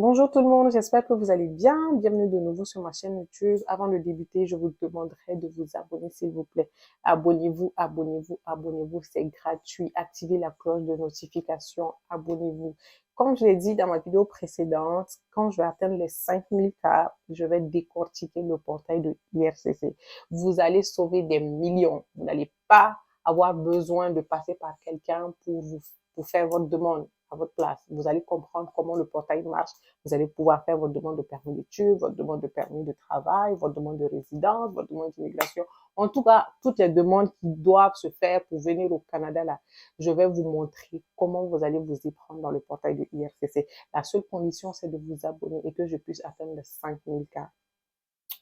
Bonjour tout le monde, j'espère que vous allez bien. Bienvenue de nouveau sur ma chaîne YouTube. Avant de débuter, je vous demanderai de vous abonner s'il vous plaît. Abonnez-vous, abonnez-vous, abonnez-vous, c'est gratuit. Activez la cloche de notification, abonnez-vous. Comme je l'ai dit dans ma vidéo précédente, quand je vais atteindre les 5000 cas, je vais décortiquer le portail de IRCC. Vous allez sauver des millions. Vous n'allez pas avoir besoin de passer par quelqu'un pour faire votre demande à votre place. Vous allez comprendre comment le portail marche. Vous allez pouvoir faire votre demande de permis d'études, votre demande de permis de travail, votre demande de résidence, votre demande d'immigration. En tout cas, toutes les demandes qui doivent se faire pour venir au Canada, là, je vais vous montrer comment vous allez vous y prendre dans le portail de IRCC. La seule condition, c'est de vous abonner et que je puisse atteindre les 5000 cas.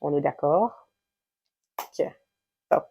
On est d'accord? Ok, top.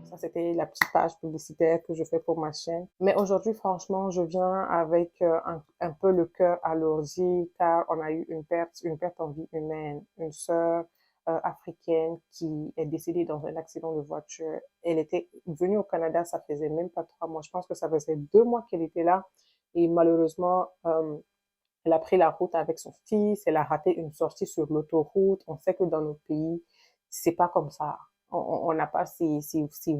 Ça, c'était la petite page publicitaire que je fais pour ma chaîne. Mais aujourd'hui, franchement, je viens avec un peu le cœur à l'orgie car on a eu une perte en vie humaine. Une sœur africaine qui est décédée dans un accident de voiture. Elle était venue au Canada, ça faisait même pas 3 mois. Je pense que ça faisait 2 mois qu'elle était là. Et malheureusement, elle a pris la route avec son fils, elle a raté une sortie sur l'autoroute. On sait que dans nos pays, c'est pas comme ça. On n'a pas ces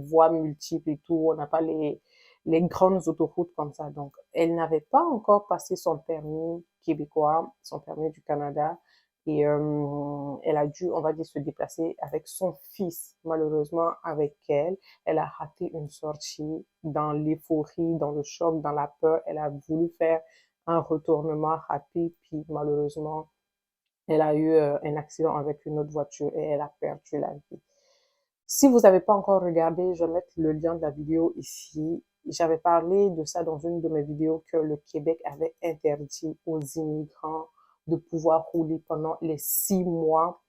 voies multiples et tout, on n'a pas les grandes autoroutes comme ça. Donc, elle n'avait pas encore passé son permis québécois, son permis du Canada. Et elle a dû, on va dire, se déplacer avec son fils. Malheureusement, avec elle, elle a raté une sortie dans l'euphorie, dans le choc, dans la peur. Elle a voulu faire un retournement rapide, puis malheureusement, elle a eu un accident avec une autre voiture et elle a perdu la vie. Si vous n'avez pas encore regardé, je vais mettre le lien de la vidéo ici. J'avais parlé de ça dans une de mes vidéos que le Québec avait interdit aux immigrants de pouvoir rouler pendant les 6 mois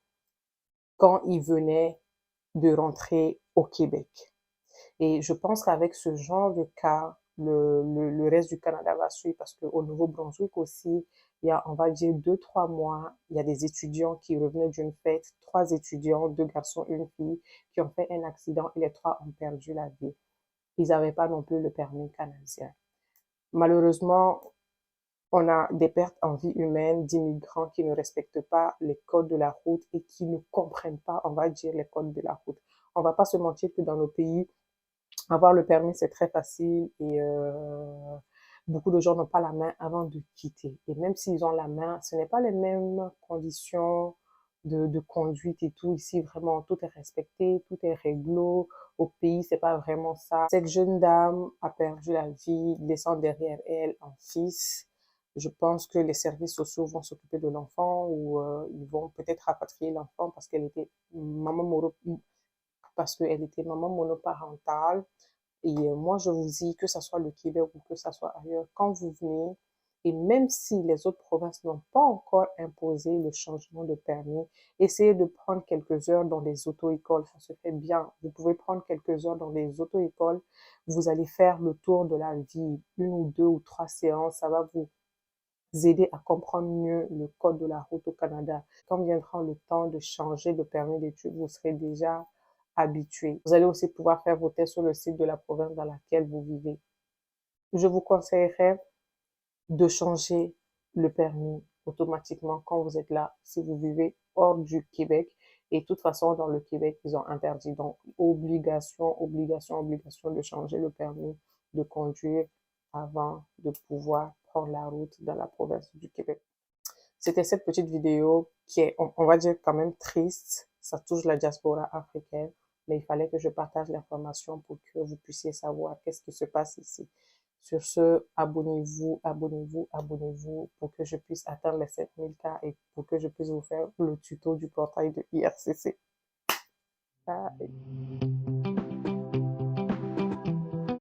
quand ils venaient de rentrer au Québec. Et je pense qu'avec ce genre de cas, le reste du Canada va suivre parce qu'au Nouveau-Brunswick aussi, il y a, on va dire, 2, 3 mois, il y a des étudiants qui revenaient d'une fête, 3 étudiants, 2 garçons, une fille, qui ont fait un accident et les 3 ont perdu la vie. Ils n'avaient pas non plus le permis canadien. Malheureusement, on a des pertes en vie humaine d'immigrants qui ne respectent pas les codes de la route et qui ne comprennent pas, on va dire, les codes de la route. On va pas se mentir que dans nos pays, avoir le permis, c'est très facile et beaucoup de gens n'ont pas la main avant de quitter. Et même s'ils ont la main, ce n'est pas les mêmes conditions de conduite et tout. Ici, vraiment, tout est respecté, tout est réglo. Au pays, c'est pas vraiment ça. Cette jeune dame a perdu la vie, laissant derrière elle un fils. Je pense que les services sociaux vont s'occuper de l'enfant ou ils vont peut-être rapatrier l'enfant parce qu'elle était maman monoparentale. Et moi, je vous dis que ce soit le Québec ou que ce soit ailleurs, quand vous venez, et même si les autres provinces n'ont pas encore imposé le changement de permis, essayez de prendre quelques heures dans les auto-écoles. Ça se fait bien. Vous pouvez prendre quelques heures dans les auto-écoles. Vous allez faire le tour de la vie, 1 ou 2 ou 3 séances. Ça va vous aider à comprendre mieux le code de la route au Canada. Quand viendra le temps de changer de permis d'études, vous serez déjà habitué. Vous allez aussi pouvoir faire vos tests sur le site de la province dans laquelle vous vivez. Je vous conseillerais de changer le permis automatiquement quand vous êtes là, si vous vivez hors du Québec. Et de toute façon, dans le Québec, ils ont interdit. Donc, obligation, obligation, obligation de changer le permis de conduire avant de pouvoir prendre la route dans la province du Québec. C'était cette petite vidéo qui est, on va dire, quand même triste. Ça touche la diaspora africaine, mais il fallait que je partage l'information pour que vous puissiez savoir qu'est-ce qui se passe ici. Sur ce, abonnez-vous, abonnez-vous, abonnez-vous pour que je puisse atteindre les 7000 cas et pour que je puisse vous faire le tuto du portail de IRCC. Bye.